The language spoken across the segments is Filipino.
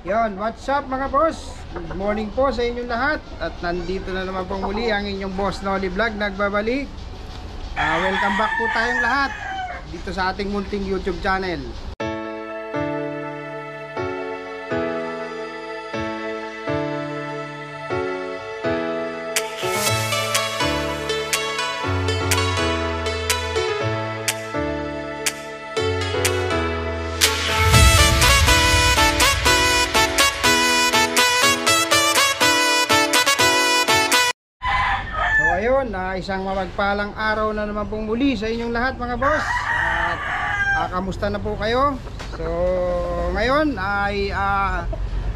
Yon, what's up mga boss? Good morning po sa inyong lahat. At nandito na naman po muli ang inyong boss Noli Vlog nagbabalik. Welcome back po tayong lahat dito sa ating munting YouTube channel. Ayun, isang mapagpalang araw na naman pong muli sa inyong lahat mga boss. At kamusta na po kayo? So ngayon ay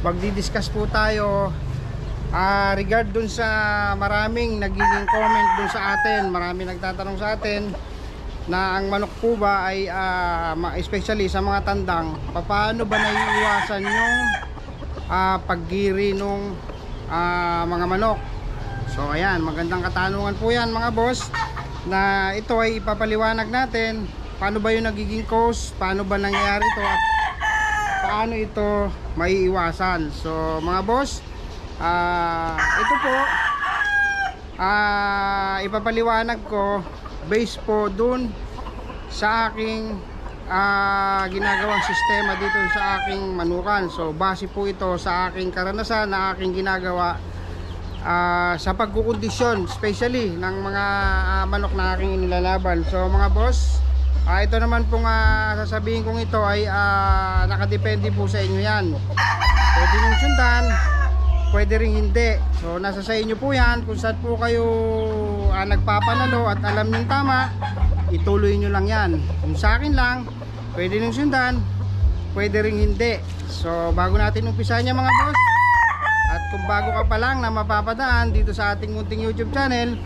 magdi-discuss po tayo regard dun sa maraming nagiging comment dun sa atin. Maraming nagtatanong sa atin na ang manok po ba ay especially sa mga tandang, paano ba naiiwasan yung paggiri nung mga manok? So ayan, magandang katanungan po yan mga boss, na ito ay ipapaliwanag natin paano ba yung nagiging cause, paano ba nangyayari ito, at paano ito maiiwasan. So mga boss, ito po ipapaliwanag ko based po dun sa aking ginagawang sistema dito sa aking manukan. So base po ito sa aking karanasan na aking ginagawa sa pagkukondisyon especially ng mga manok na aking inilalaban. So mga boss, ito naman pong sasabihin kong ito ay nakadepende po sa inyo yan. Pwede nyung sundan, pwede rin hindi. So nasa sa inyo po yan kung saan po kayo nagpapanalo at alam nyo tama, ituloy nyo lang yan. Kung sa akin lang, pwede nyung sundan, pwede rin hindi. So bago natin umpisa niya mga boss, at kung bago ka pa lang na mapapadaan dito sa ating munting YouTube channel,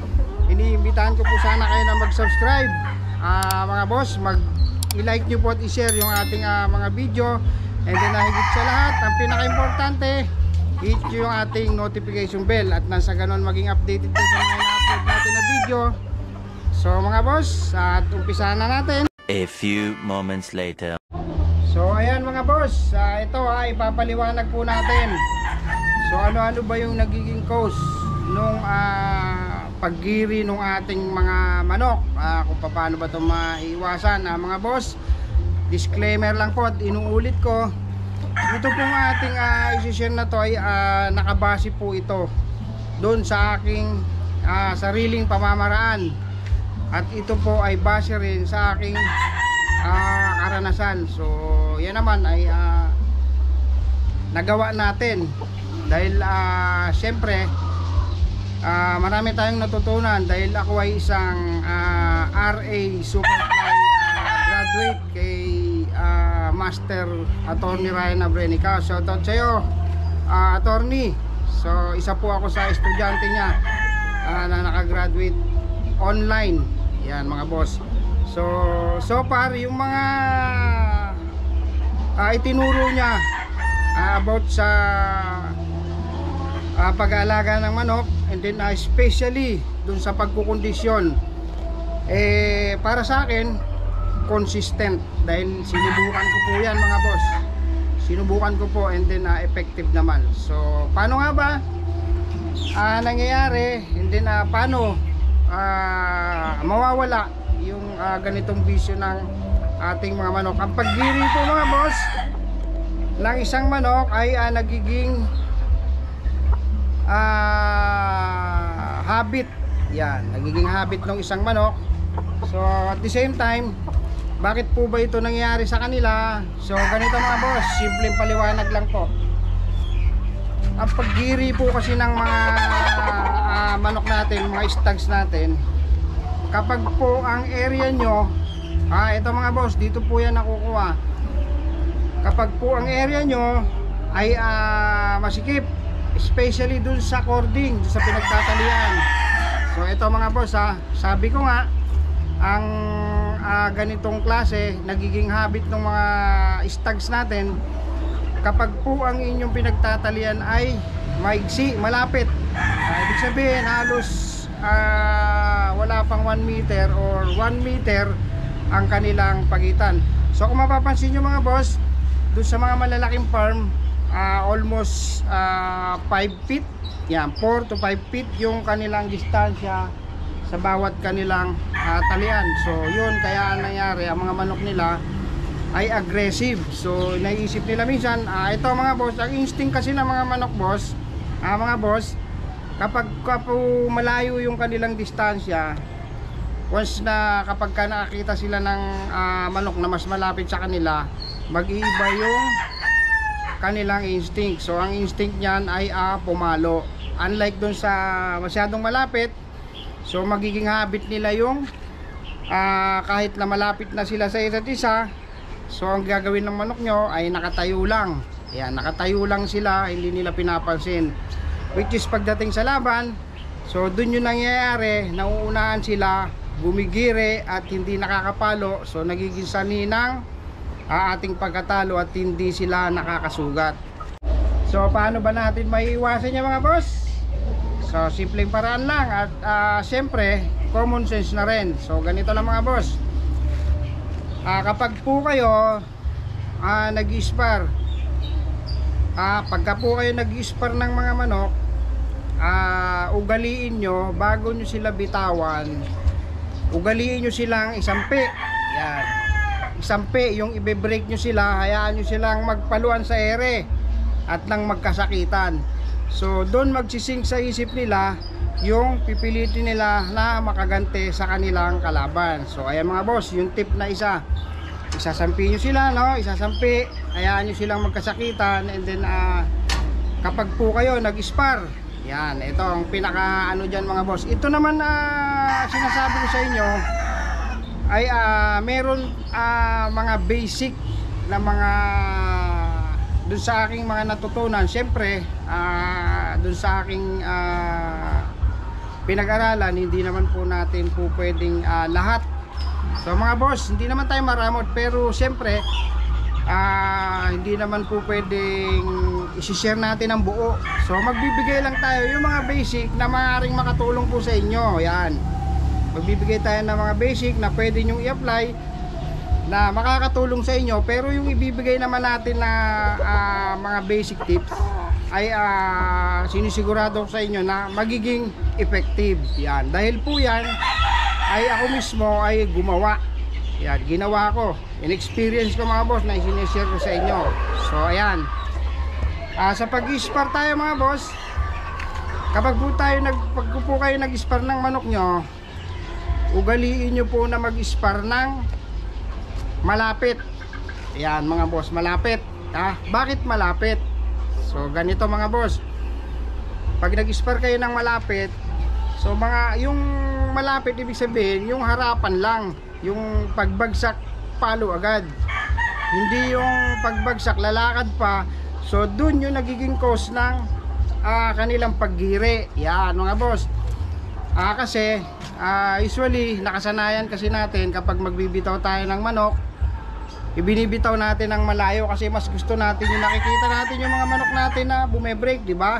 iniimbitahan ko po sana kayo na mag-subscribe mga boss, i-like nyo po at i-share yung ating mga video. And then higit sa lahat, ang pinaka-importante, hit nyo yung ating notification bell at nasa ganon maging updated din sa mga na-upload natin na video. So mga boss, at umpisahan na natin. A few moments later. So ayan mga boss, ito ipapaliwanag po natin. So ano-ano ba yung nagiging cause nung paggiri nung ating mga manok, kung paano ba ito maiwasan mga boss. Disclaimer lang po at inuulit ko, ito pong ating isi-share na to ay nakabase po ito doon sa aking sariling pamamaraan, at ito po ay base rin sa aking karanasan. So yan naman ay nagawa natin dahil syempre marami tayong natutunan dahil ako ay isang RA Superfly graduate kay Master Attorney Ryan Abrenica. Shoutout sa iyo attorney. So isa po ako sa estudyante niya na nakagraduate online. Yan mga boss. So far yung mga itinuro niya about sa pag-aalaga ng manok, and then especially dun sa pagkukondisyon, para sa akin consistent, dahil sinubukan ko po yan mga boss, sinubukan ko po, and then effective naman. So paano nga ba nangyayari, and then paano mawawala yung ganitong bisyo ng ating mga manok? Ang paggiri po mga boss ng isang manok ay nagiging habit. Yan, nagiging habit ng isang manok. So at the same time, bakit po ba ito nangyayari sa kanila? So ganito mga boss, simpleng paliwanag lang po. Ang paggiri po kasi ng mga manok natin, mga stags natin, kapag po ang area nyo, ito mga boss, dito po yan nakukuha. Kapag po ang area nyo ay masikip, especially dun sa cording, dun sa pinagtatalian. So ito mga boss, sabi ko nga, ang ganitong klase nagiging habit ng mga stags natin kapag po ang inyong pinagtatalian ay maigsi, malapit. Ibig sabihin halos wala pang 1 meter or 1 meter ang kanilang pagitan. So kung mapapansin nyo mga boss, doon sa mga malalaking farm, almost 5 feet. Yan, 4 to 5 feet yung kanilang distansya sa bawat kanilang talian. So yun, kaya nangyari ang mga manok nila ay aggressive. So naisip nila minsan, ito mga boss, ang instinct kasi ng mga manok boss, mga boss, kapag malayo yung kanilang distansya, once na kapag ka nakakita sila ng manok na mas malapit sa kanila, mag-iiba yung kanilang instinct. So ang instinct niyan ay pumalo. Unlike dun sa masyadong malapit, so magiging habit nila yung kahit na malapit na sila sa isa't isa, so ang gagawin ng manok nyo ay nakatayo lang. Ayan, nakatayo lang sila, hindi nila pinapansin. Which is pagdating sa laban, so dun yung nangyayari, nauunahan sila, bumigire at hindi nakakapalo. So nagiging sanhi ng ating pagkatalo at hindi sila nakakasugat. So paano ba natin maiiwasan yan mga boss? So simpleng paraan lang at syempre common sense na rin. So ganito lang mga boss, kapag po kayo nag-i-spar, pagka po kayo nag-i-spar ng mga manok, ugaliin nyo bago nyo sila bitawan, ugaliin nyo silang isampi. Yan, isampi, yung ibe-break nyo sila, hayaan nyo silang magpaluan sa ere at nang magkasakitan. So doon magsisink sa isip nila yung pipilitin nila na makagante sa kanilang kalaban. So ayan mga boss, yung tip na isasampi nyo sila, no? Isasampi, hayaan nyo silang magkasakitan, and then kapag po kayo nag-spar, yan, ito ang pinaka dyan mga boss. Ito naman sinasabi ko sa inyo ay meron mga basic na mga dun sa aking mga natutunan. Siyempre dun sa aking pinag-aralan, hindi naman po natin po pwedeng lahat. So mga boss, hindi naman tayo maramot, pero siyempre hindi naman po pwedeng isi-share natin ang buo. So magbibigay lang tayo yung mga basic na maaaring makatulong po sa inyo. Yan, magbibigay tayo ng mga basic na pwede nyo i-apply, na makakatulong sa inyo. Pero yung ibibigay naman natin na mga basic tips ay sinisigurado ko sa inyo na magiging effective. Yan, dahil po yan ay ako mismo ay gumawa. Yan, ginawa ko, in-experience ko mga boss, na isinishare ko sa inyo. So ayan, sa pag-spar tayo mga boss, kapag po kayo nag-spar ng manok nyo, ugaliin nyo po na mag-spar ng malapit. Ayan mga boss, malapit. Bakit malapit? So ganito mga boss, pag nag-spar kayo ng malapit, so yung malapit ibig sabihin yung harapan lang, yung pagbagsak palo agad, hindi yung pagbagsak lalakad pa. So dun yung nagiging cause ng kanilang paggire. Yan mga boss, kasi usually nakasanayan kasi natin kapag magbibitaw tayo ng manok, ibinibitaw natin ng malayo kasi mas gusto natin yung nakikita natin yung mga manok natin na bumebreak, di ba?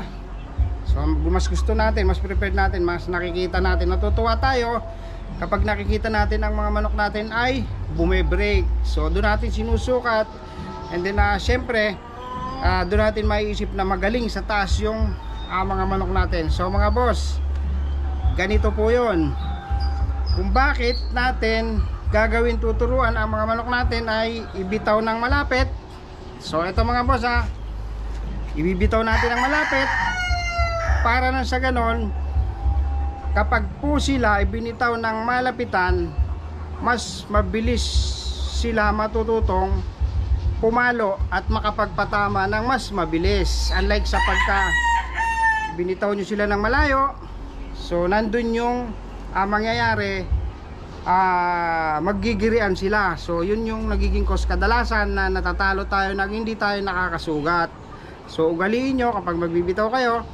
So mas gusto natin, mas prepared natin, mas nakikita natin, natutuwa tayo kapag nakikita natin ang mga manok natin ay bumebreak. So doon natin sinusukat, and then syempre doon natin maiisip na magaling sa taas yung mga manok natin. So mga boss, ganito po yun kung bakit natin gagawin, tuturuan ang mga manok natin ay ibitaw ng malapit. So ito mga boss, ibibitaw natin ng malapit para na sa ganon, kapag po sila ibinitaw ng malapitan, mas mabilis sila matututong pumalo at makapagpatama ng mas mabilis. Unlike sa pagka binitaw nyo sila ng malayo, so nandun yung mangyayari, maggigirian sila. So yun yung nagiging cause kadalasan na natatalo tayo na hindi tayo nakakasugat. So ugaliin nyo kapag magbibitaw kayo,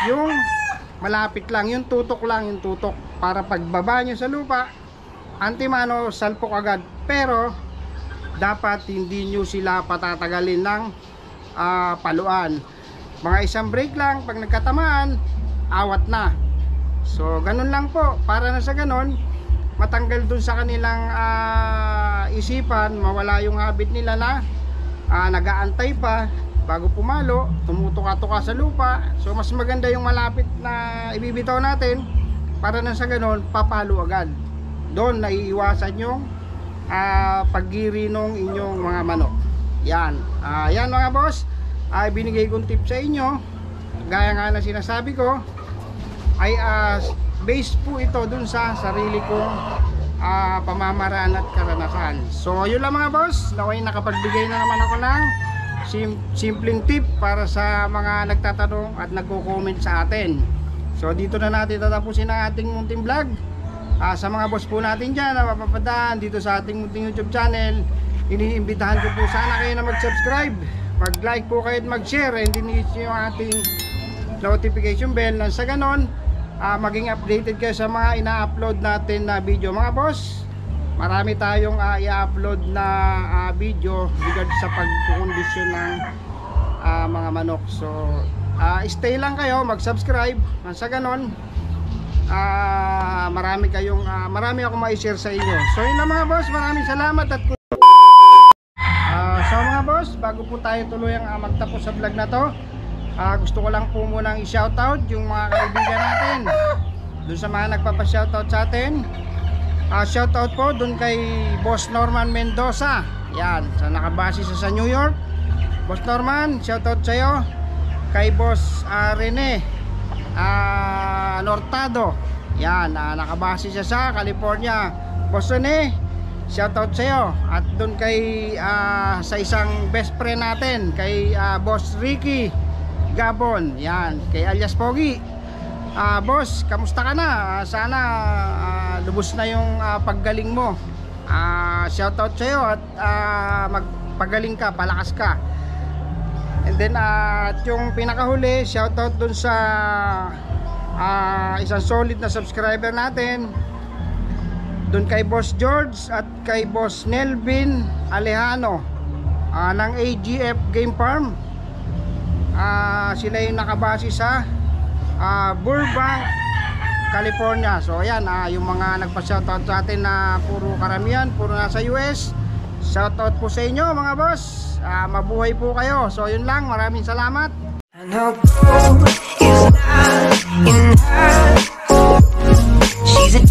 yung malapit lang, yung tutok lang, yung tutok, para pagbaba nyo sa lupa, antimano, salpok agad. Pero dapat hindi nyo sila patatagalin ng paluan. Mga isang break lang, pag nagkatamaan, awat na. So ganun lang po, para na sa ganun matanggal dun sa kanilang isipan, mawala yung habit nila na nag-aantay pa bago pumalo, tumutuka-tuka sa lupa. So mas maganda yung malapit na ibibitaw natin para na sa ganon papalo agad. Doon naiiwasan yung paggiri ng inyong mga manok. Yan. Yan mga boss, binigay kong tip sa inyo. Gaya nga na sinasabi ko, ay base po ito dun sa sarili kong pamamaraan at karanasan. So yun lang mga boss, naway nakapagbigay na naman ako ng simpleng tip para sa mga nagtatanong at nagko-comment sa atin. So dito na natin tatapusin ang ating munting vlog. Sa mga boss po natin dyan na mapapadaan dito sa ating munting YouTube channel, iniimbitahan ko po sana kayo na mag-subscribe, mag-like po kayo at mag-share, and din yung ating notification bell nang sa ganon maging updated kayo sa mga ina-upload natin na video mga boss. Marami tayong i-upload na video regard sa pagkukondisyon ng mga manok. So stay lang kayo, mag-subscribe nang sa ganon marami akong ma-share sa inyo. So yun lang mga boss, maraming salamat at so mga boss, bago po tayo tuluyang magtapos sa vlog na to, gusto ko lang po munang i-shoutout yung mga kaibigan natin dun sa mga nagpapa-shoutout sa atin. Shoutout po dun kay Boss Norman Mendoza, yan, sa nakabase sa New York. Boss Norman, shoutout sa'yo. Kay Boss Rene Nortado, yan, nakabase siya sa California. Boss Rene, shoutout sa'yo. At dun kay sa isang best friend natin, kay Boss Ricky Gabon, yan, kay alias Pogi. Boss, kamusta ka na? Sana lubos na yung paggaling mo. Shoutout sa'yo at magpagaling ka, palakas ka. And then at yung pinakahuli, shoutout dun sa isang solid na subscriber natin, dun kay Boss George at kay Boss Nelvin Alejano ng AGF Game Farm. Sila yung nakabase sa Burbank, California. So ayan, yung mga nagpa-shoutout sa atin na puro karamihan, puro nasa US, shoutout po sa inyo mga boss. Mabuhay po kayo. So yun lang, maraming salamat. I know gold is not enough. She's a